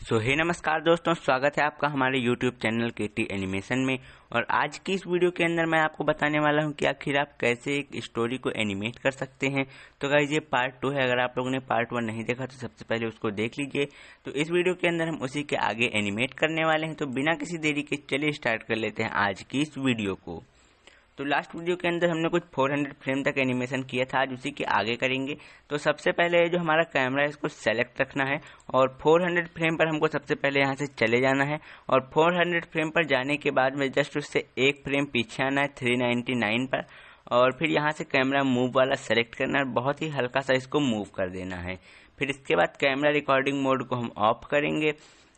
हे नमस्कार दोस्तों, स्वागत है आपका हमारे YouTube चैनल केटी एनिमेशन में। और आज की इस वीडियो के अंदर मैं आपको बताने वाला हूं कि आखिर आप कैसे एक स्टोरी को एनिमेट कर सकते हैं। तो गाइस ये पार्ट 2 है। अगर आप लोगों ने पार्ट 1 नहीं देखा तो सबसे पहले उसको देख लीजिए। तो इस वीडियो के अंदर हम उसी के आगे एनिमेट करने वाले हैं। तो बिना किसी देरी के चलिए स्टार्ट कर लेते हैं आज की इस वीडियो को। तो लास्ट वीडियो के अंदर हमने कुछ 400 फ्रेम तक एनिमेशन किया था, आज उसी के आगे करेंगे। तो सबसे पहले जो हमारा कैमरा है इसको सेलेक्ट रखना है और 400 फ्रेम पर हमको सबसे पहले यहाँ से चले जाना है। और 400 फ्रेम पर जाने के बाद में जस्ट उससे एक फ्रेम पीछे आना है 399 पर। और फिर यहाँ से कैमरा मूव वाला सेलेक्ट करना है, बहुत ही हल्का सा इसको मूव कर देना है। फिर इसके बाद कैमरा रिकॉर्डिंग मोड को हम ऑफ करेंगे।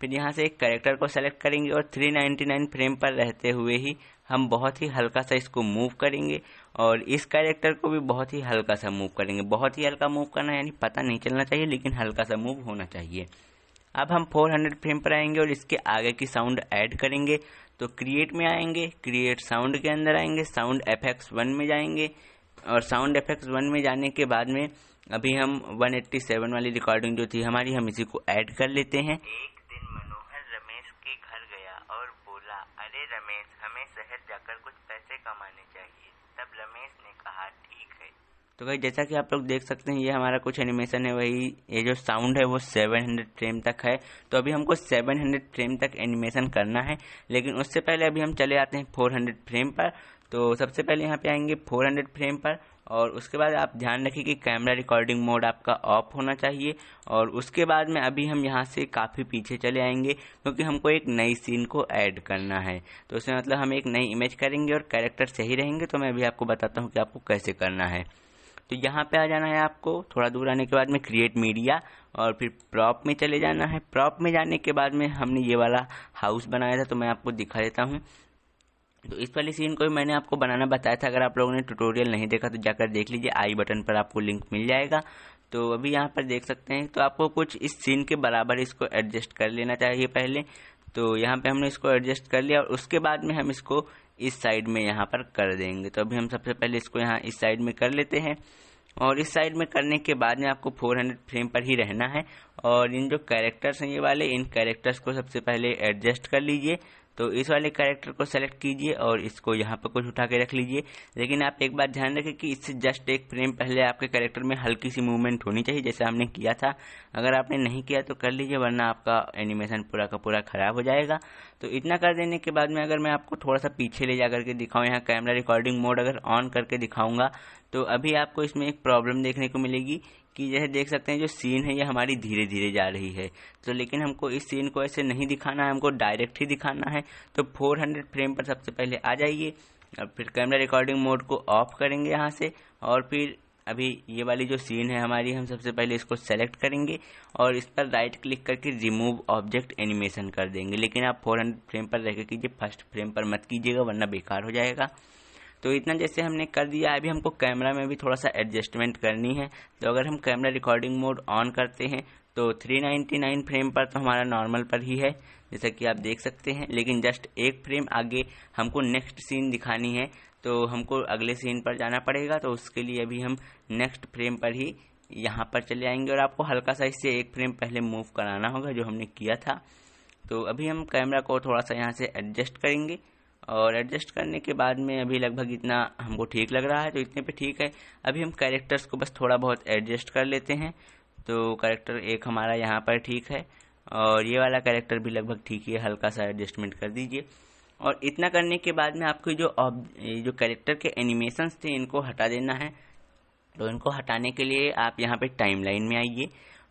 फिर यहाँ से एक कैरेक्टर को सेलेक्ट करेंगे और 399 फ्रेम पर रहते हुए ही हम बहुत ही हल्का सा इसको मूव करेंगे। और इस कैरेक्टर को भी बहुत ही हल्का सा मूव करेंगे। बहुत ही हल्का मूव करना यानी पता नहीं चलना चाहिए, लेकिन हल्का सा मूव होना चाहिए। अब हम 400 फ्रेम पर आएंगे और इसके आगे की साउंड ऐड करेंगे। तो क्रिएट में आएंगे, क्रिएट साउंड के अंदर आएंगे, साउंड FX 1 में जाएंगे। और साउंड FX 1 में जाने के बाद में अभी हम 187 वाली रिकॉर्डिंग जो थी हमारी, हम इसी को ऐड कर लेते हैं। रमेश के घर गया और बोला, अरे रमेश, हमें शहर जाकर कुछ पैसे कमाने चाहिए। तब रमेश ने कहा ठीक है। तो भाई जैसा कि आप लोग देख सकते हैं ये हमारा कुछ एनिमेशन है, वही ये जो साउंड है वो 700 फ्रेम तक है। तो अभी हमको 700 फ्रेम तक एनिमेशन करना है, लेकिन उससे पहले अभी हम चले आते हैं 400 फ्रेम पर। तो सबसे पहले यहाँ पे आएंगे 400 फ्रेम पर और उसके बाद आप ध्यान रखिए कि कैमरा रिकॉर्डिंग मोड आपका ऑफ होना चाहिए। और उसके बाद में अभी हम यहाँ से काफ़ी पीछे चले आएंगे, क्योंकि हमको एक नई सीन को ऐड करना है। तो उसमें मतलब हम एक नई इमेज करेंगे और कैरेक्टर सही रहेंगे। तो मैं अभी आपको बताता हूँ कि आपको कैसे करना है। तो यहाँ पे आ जाना है आपको, थोड़ा दूर आने के बाद में क्रिएट मीडिया और फिर प्रॉप में चले जाना है। प्रॉप में जाने के बाद में हमने ये वाला हाउस बनाया था, तो मैं आपको दिखा देता हूँ। तो इस वाली सीन को भी मैंने आपको बनाना बताया था। अगर आप लोगों ने ट्यूटोरियल नहीं देखा तो जाकर देख लीजिए, आई बटन पर आपको लिंक मिल जाएगा। तो अभी यहाँ पर देख सकते हैं। तो आपको कुछ इस सीन के बराबर इसको एडजस्ट कर लेना चाहिए पहले। तो यहाँ पे हमने इसको एडजस्ट कर लिया और उसके बाद में हम इसको इस साइड में यहाँ पर कर देंगे। तो अभी हम सबसे पहले इसको यहाँ इस साइड में कर लेते हैं। और इस साइड में करने के बाद में आपको 400 फ्रेम पर ही रहना है। और इन जो कैरेक्टर्स हैं ये वाले, इन कैरेक्टर्स को सबसे पहले एडजस्ट कर लीजिए। तो इस वाले कैरेक्टर को सेलेक्ट कीजिए और इसको यहाँ पर कुछ उठा के रख लीजिए। लेकिन आप एक बात ध्यान रखें कि इससे जस्ट एक फ्रेम पहले आपके कैरेक्टर में हल्की सी मूवमेंट होनी चाहिए, जैसे हमने किया था। अगर आपने नहीं किया तो कर लीजिए, वरना आपका एनिमेशन पूरा का पूरा खराब हो जाएगा। तो इतना कर देने के बाद में अगर मैं आपको थोड़ा सा पीछे ले जा करके दिखाऊँ, यहाँ कैमरा रिकॉर्डिंग मोड अगर ऑन करके दिखाऊंगा, तो अभी आपको इसमें एक प्रॉब्लम देखने को मिलेगी कि जैसे देख सकते हैं जो सीन है ये हमारी धीरे धीरे जा रही है। तो लेकिन हमको इस सीन को ऐसे नहीं दिखाना है, हमको डायरेक्ट ही दिखाना है। तो 400 फ्रेम पर सबसे पहले आ जाइए और फिर कैमरा रिकॉर्डिंग मोड को ऑफ करेंगे यहाँ से। और फिर अभी ये वाली जो सीन है हमारी, हम सबसे पहले इसको सेलेक्ट करेंगे और इस पर राइट क्लिक करके रिमूव ऑब्जेक्ट एनिमेशन कर देंगे। लेकिन आप 400 फ्रेम पर रह कीजिए, फर्स्ट फ्रेम पर मत कीजिएगा, वरना बेकार हो जाएगा। तो इतना जैसे हमने कर दिया, अभी हमको कैमरा में भी थोड़ा सा एडजस्टमेंट करनी है। तो अगर हम कैमरा रिकॉर्डिंग मोड ऑन करते हैं तो 399 फ्रेम पर तो हमारा नॉर्मल पर ही है, जैसा कि आप देख सकते हैं। लेकिन जस्ट एक फ्रेम आगे हमको नेक्स्ट सीन दिखानी है, तो हमको अगले सीन पर जाना पड़ेगा। तो उसके लिए अभी हम नेक्स्ट फ्रेम पर ही यहाँ पर चले आएंगे और आपको हल्का सा इससे एक फ्रेम पहले मूव कराना होगा, जो हमने किया था। तो अभी हम कैमरा को थोड़ा सा यहाँ से एडजस्ट करेंगे और एडजस्ट करने के बाद में अभी लगभग इतना हमको ठीक लग रहा है, तो इतने पे ठीक है। अभी हम कैरेक्टर्स को बस थोड़ा बहुत एडजस्ट कर लेते हैं। तो कैरेक्टर एक हमारा यहाँ पर ठीक है और ये वाला कैरेक्टर भी लगभग ठीक ही है, हल्का सा एडजस्टमेंट कर दीजिए। और इतना करने के बाद में आपके जो कैरेक्टर के एनिमेशंस थे इनको हटा देना है। तो इनको हटाने के लिए आप यहाँ पे टाइमलाइन में आइए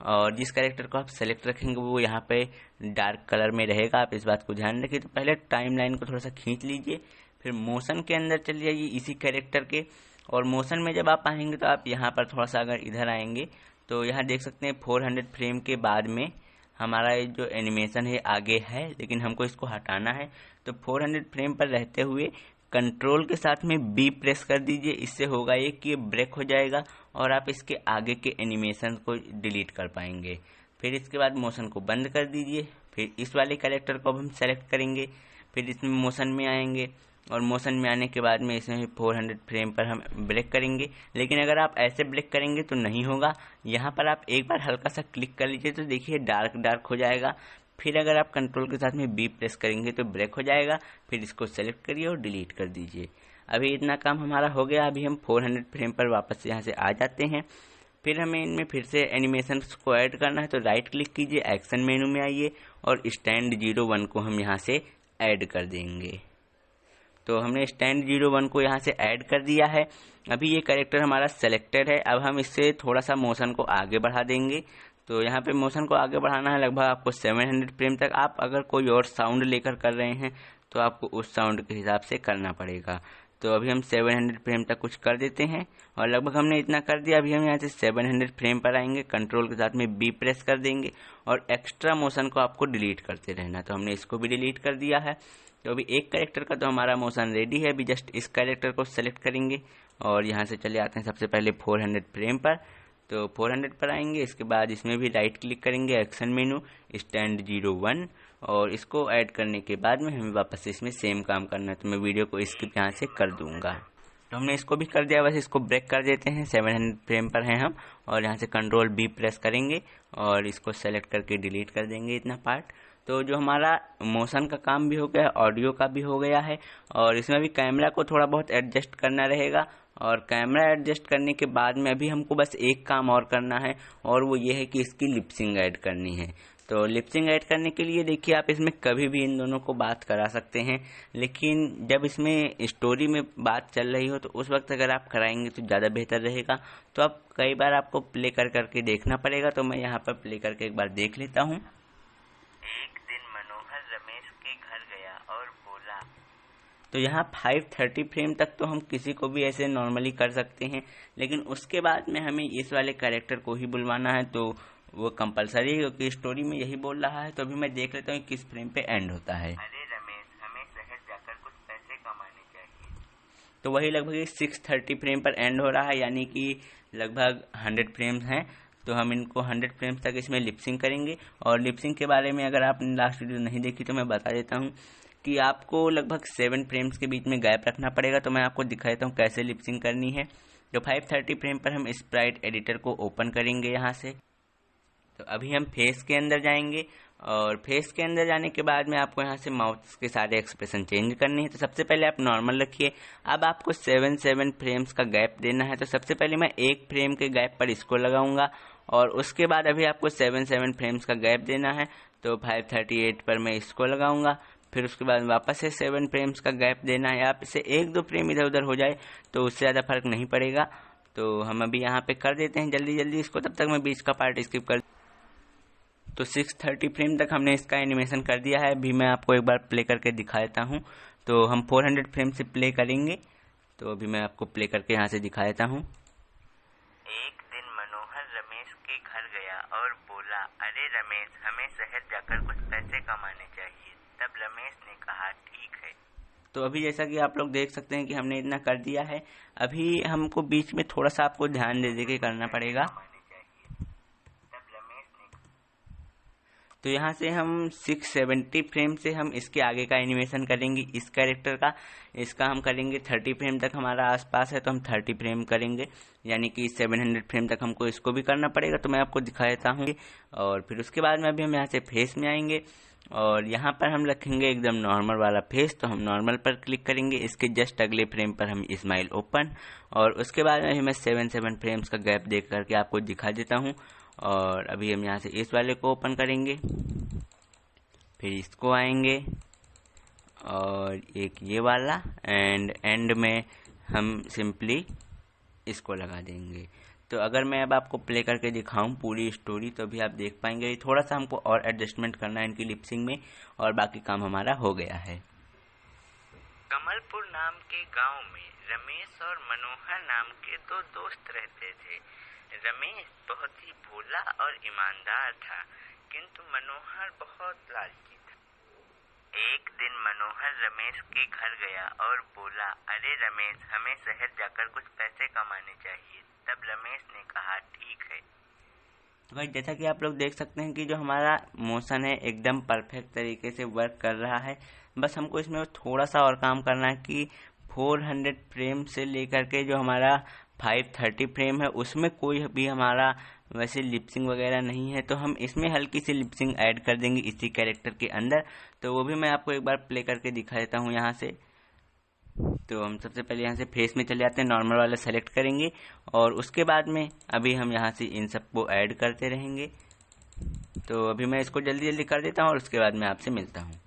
और जिस कैरेक्टर को आप सेलेक्ट रखेंगे वो यहाँ पे डार्क कलर में रहेगा, आप इस बात को ध्यान रखिए। तो पहले टाइमलाइन को थोड़ा सा खींच लीजिए, फिर मोशन के अंदर चले जाइए इसी कैरेक्टर के। और मोशन में जब आप आएंगे तो आप यहाँ पर थोड़ा सा अगर इधर आएंगे तो यहाँ देख सकते हैं 400 फ्रेम के बाद में हमारा ये जो एनिमेशन है आगे है, लेकिन हमको इसको हटाना है। तो 400 फ्रेम पर रहते हुए कंट्रोल के साथ में बी प्रेस कर दीजिए। इससे होगा ये कि ये ब्रेक हो जाएगा और आप इसके आगे के एनिमेशन को डिलीट कर पाएंगे। फिर इसके बाद मोशन को बंद कर दीजिए। फिर इस वाले कैरेक्टर को अब हम सेलेक्ट करेंगे, फिर इसमें मोशन में आएंगे और मोशन में आने के बाद में इसमें 400 फ्रेम पर हम ब्रेक करेंगे। लेकिन अगर आप ऐसे ब्रेक करेंगे तो नहीं होगा। यहाँ पर आप एक बार हल्का सा क्लिक कर लीजिए तो देखिए डार्क डार्क हो जाएगा। फिर अगर आप कंट्रोल के साथ में बी प्रेस करेंगे तो ब्रेक हो जाएगा। फिर इसको सेलेक्ट करिए और डिलीट कर दीजिए। अभी इतना काम हमारा हो गया। अभी हम 400 फ्रेम पर वापस यहाँ से आ जाते हैं। फिर हमें इनमें फिर से एनिमेशन को ऐड करना है, तो राइट क्लिक कीजिए, एक्शन मेनू में आइए और स्टैंड 01 को हम यहाँ से ऐड कर देंगे। तो हमने स्टैंड 01 को यहाँ से ऐड कर दिया है। अभी ये कैरेक्टर हमारा सेलेक्टेड है। अब हम इससे थोड़ा सा मोशन को आगे बढ़ा देंगे। तो यहाँ पे मोशन को आगे बढ़ाना है लगभग आपको 700 फ्रेम तक। आप अगर कोई और साउंड लेकर कर रहे हैं तो आपको उस साउंड के हिसाब से करना पड़ेगा। तो अभी हम 700 फ्रेम तक कुछ कर देते हैं और लगभग हमने इतना कर दिया। अभी हम यहाँ से 700 फ्रेम पर आएंगे, कंट्रोल के साथ में बी प्रेस कर देंगे और एक्स्ट्रा मोशन को आपको डिलीट करते रहना। तो हमने इसको भी डिलीट कर दिया है। तो अभी एक कैरेक्टर का तो हमारा मोशन रेडी है। अभी जस्ट इस कैरेक्टर को सेलेक्ट करेंगे और यहाँ से चले आते हैं सबसे पहले 400 फ्रेम पर। तो 400 पर आएंगे, इसके बाद इसमें भी राइट क्लिक करेंगे, एक्शन मेनू, स्टैंड 01 और इसको ऐड करने के बाद में हमें वापस इसमें सेम काम करना है। तो मैं वीडियो को स्किप यहाँ से कर दूंगा। तो हमने इसको भी कर दिया, बस इसको ब्रेक कर देते हैं। 700 फ्रेम पर हैं हम और यहाँ से कंट्रोल बी प्रेस करेंगे और इसको सेलेक्ट करके डिलीट कर देंगे इतना पार्ट। तो जो हमारा मोशन का काम भी हो गया, ऑडियो का भी हो गया है और इसमें भी कैमरा को थोड़ा बहुत एडजस्ट करना रहेगा। और कैमरा एडजस्ट करने के बाद में अभी हमको बस एक काम और करना है और वो ये है कि इसकी लिपसिंग ऐड करनी है। तो लिपसिंग ऐड करने के लिए देखिए, आप इसमें कभी भी इन दोनों को बात करा सकते हैं, लेकिन जब इसमें स्टोरी में बात चल रही हो तो उस वक्त अगर आप कराएंगे तो ज़्यादा बेहतर रहेगा। तो अब कई बार आपको प्ले कर करके देखना पड़ेगा। तो मैं यहाँ पर प्ले करके एक बार देख लेता हूँ। एक दिन मनोहर रमेश के घर गया और बोला। तो यहाँ 530 फ्रेम तक तो हम किसी को भी ऐसे नॉर्मली कर सकते हैं, लेकिन उसके बाद में हमें इस वाले कैरेक्टर को ही बुलवाना है। तो वो कंपलसरी है क्योंकि स्टोरी में यही बोल रहा है। तो अभी मैं देख लेता हूँ किस फ्रेम पे एंड होता है। अरे रमेश, हमें शहर जाकर कुछ पैसे कमाने चाहिए। तो वही लगभग 630 फ्रेम पर एंड हो रहा है, यानी कि लगभग 100 फ्रेम्स हैं। तो हम इनको 100 फ्रेम्स तक इसमें लिपसिंग करेंगे। और लिपसिंग के बारे में अगर आपने लास्ट वीडियो नहीं देखी तो मैं बता देता हूँ कि आपको लगभग 7 फ्रेम्स के बीच में गैप रखना पड़ेगा। तो मैं आपको दिखा देता हूँ कैसे लिपसिंग करनी है। तो 530 फ्रेम पर हम स्प्राइट एडिटर को ओपन करेंगे यहाँ से। तो अभी हम फेस के अंदर जाएंगे और फेस के अंदर जाने के बाद में आपको यहाँ से माउथ के सारे एक्सप्रेशन चेंज करने हैं। तो सबसे पहले आप नॉर्मल रखिए। अब आपको 7 फ्रेम्स का गैप देना है। तो सबसे पहले मैं एक फ्रेम के गैप पर इसको लगाऊंगा और उसके बाद अभी आपको 7 फ्रेम्स का गैप देना है। तो 538 पर मैं इसको लगाऊंगा। फिर उसके बाद वापस से 7 फ्रेम्स का गैप देना है। आप इसे 1-2 फ्रेम इधर उधर हो जाए तो उससे ज़्यादा फर्क नहीं पड़ेगा। तो हम अभी यहाँ पे कर देते हैं जल्दी जल्दी इसको, तब तक मैं बीच का पार्ट स्किप कर। तो 630 फ्रेम तक हमने इसका एनिमेशन कर दिया है। अभी मैं आपको एक बार प्ले करके दिखा देता हूँ। तो हम 400 फ्रेम से प्ले करेंगे। तो अभी मैं आपको प्ले करके यहाँ से दिखा देता हूँ। एक दिन मनोहर रमेश के घर गया और बोला, अरे रमेश, हमें शहर जाकर कुछ पैसे कमाने चाहिए। तब रमेश ने कहा, ठीक है। तो अभी जैसा कि आप लोग देख सकते हैं कि हमने इतना कर दिया है। अभी हमको बीच में थोड़ा सा आपको ध्यान दे के करना पड़ेगा। तो यहाँ से हम 670 फ्रेम से हम इसके आगे का एनिमेशन करेंगे इस कैरेक्टर का। इसका हम करेंगे 30 फ्रेम तक हमारा आसपास है, तो हम 30 फ्रेम करेंगे, यानी कि 700 फ्रेम तक हमको इसको भी करना पड़ेगा। तो मैं आपको दिखा देता हूँ। और फिर उसके बाद में अभी हम यहाँ से फेस में आएंगे और यहाँ पर हम रखेंगे एकदम नॉर्मल वाला फेस। तो हम नॉर्मल पर क्लिक करेंगे। इसके जस्ट अगले फ्रेम पर हम स्माइल ओपन और उसके बाद में मैं 7 फ्रेम्स का गैप देख करके आपको दिखा देता हूँ। और अभी हम यहाँ से इस वाले को ओपन करेंगे, फिर इसको आएंगे और एक ये वाला एंड में हम सिंपली इसको लगा देंगे। तो अगर मैं अब आपको प्ले करके दिखाऊं पूरी स्टोरी तो भी आप देख पाएंगे। थोड़ा सा हमको और एडजस्टमेंट करना है इनकी लिपसिंग में और बाकी काम हमारा हो गया है। कमलपुर नाम के गांव में रमेश और मनोहर नाम के 2 दोस्त रहते थे। रमेश बहुत ही भोला और ईमानदार था, किंतु मनोहर बहुत लालची था। एक दिन मनोहर रमेश के घर गया और बोला, अरे रमेश, हमें शहर जाकर कुछ पैसे कमाने चाहिए। तब रमेश ने कहा, ठीक है। तो भाई जैसा कि आप लोग देख सकते हैं कि जो हमारा मोशन है एकदम परफेक्ट तरीके से वर्क कर रहा है। बस हमको इसमें थोड़ा सा और काम करना है कि 400 फ्रेम से लेकर के जो हमारा 530 फ्रेम है, उसमें कोई भी हमारा वैसे लिपसिंग वगैरह नहीं है, तो हम इसमें हल्की सी लिपसिंग ऐड कर देंगे इसी कैरेक्टर के अंदर। तो वो भी मैं आपको एक बार प्ले करके दिखा देता हूँ यहाँ से। तो हम सबसे पहले यहाँ से फेस में चले जाते हैं, नॉर्मल वाला सेलेक्ट करेंगे और उसके बाद में अभी हम यहाँ से इन सबको ऐड करते रहेंगे। तो अभी मैं इसको जल्दी जल्दी कर देता हूँ और उसके बाद मैं आपसे मिलता हूँ।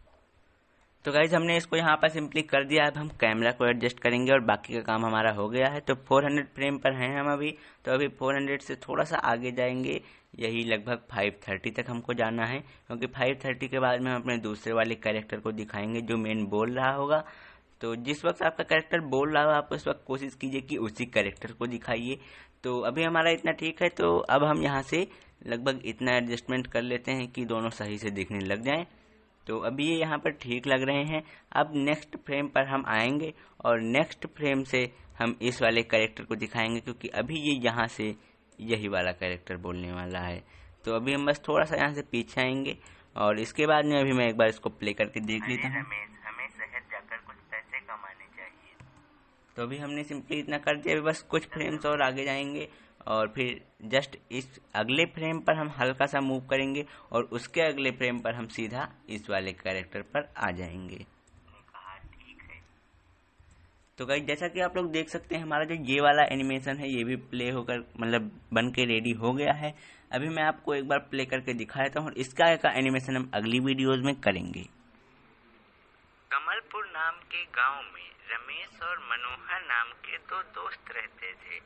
तो गाइज हमने इसको यहाँ पर सिंपली कर दिया। अब हम कैमरा को एडजस्ट करेंगे और बाकी का काम हमारा हो गया है। तो 400 फ्रेम पर हैं हम अभी, तो अभी 400 से थोड़ा सा आगे जाएंगे, यही लगभग 530 तक हमको जाना है, क्योंकि 530 के बाद में हम अपने दूसरे वाले कैरेक्टर को दिखाएंगे जो मेन बोल रहा होगा। तो जिस वक्त आपका कैरेक्टर बोल रहा होगा आप उस वक्त कोशिश कीजिए कि उसी कैरेक्टर को दिखाइए। तो अभी हमारा इतना ठीक है। तो अब हम यहाँ से लगभग इतना एडजस्टमेंट कर लेते हैं कि दोनों सही से दिखने लग जाएं। तो अभी ये यहाँ पर ठीक लग रहे हैं। अब नेक्स्ट फ्रेम पर हम आएंगे और नेक्स्ट फ्रेम से हम इस वाले कैरेक्टर को दिखाएंगे, क्योंकि अभी ये यहाँ से यही वाला कैरेक्टर बोलने वाला है। तो अभी हम बस थोड़ा सा यहाँ से पीछे आएंगे और इसके बाद में अभी मैं एक बार इसको प्ले करके देख लेता हूँ। हमें शहर जाकर कुछ पैसे कमाने चाहिए। तो अभी हमने सिंपली इतना कर दिया। अभी बस कुछ फ्रेम्स और आगे जाएंगे और फिर जस्ट इस अगले फ्रेम पर हम हल्का सा मूव करेंगे और उसके अगले फ्रेम पर हम सीधा इस वाले कैरेक्टर पर आ जाएंगे। ठीक है। तो गाइस जैसा कि आप लोग देख सकते हैं हमारा जो ये वाला एनिमेशन है ये भी प्ले होकर मतलब बन के रेडी हो गया है। अभी मैं आपको एक बार प्ले करके दिखा देता हूँ और इसका का एनिमेशन हम अगली वीडियोज में करेंगे। कमलपुर नाम के गांव में रमेश और मनोहर नाम के दो दोस्त रहते थे।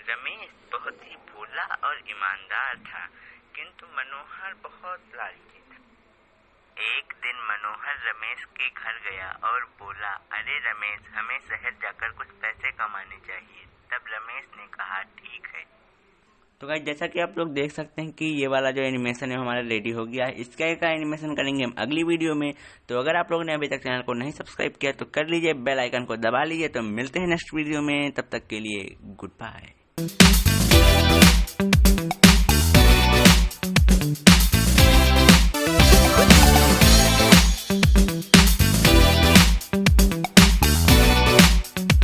रमेश बहुत ही भोला और ईमानदार था, किंतु मनोहर बहुत लालची था। एक दिन मनोहर रमेश के घर गया और बोला, अरे रमेश, हमें शहर जाकर कुछ पैसे कमाने चाहिए। तब रमेश ने कहा, ठीक है। तो गाइस जैसा कि आप लोग देख सकते हैं कि ये वाला जो एनिमेशन है हमारा रेडी हो गया है। इसका का एनिमेशन करेंगे हम अगली वीडियो में। तो अगर आप लोगों ने अभी तक चैनल को नहीं सब्सक्राइब किया तो कर लीजिए, बेल आइकन को दबा लीजिए। तो मिलते हैं नेक्स्ट वीडियो में, तब तक के लिए गुड बाय।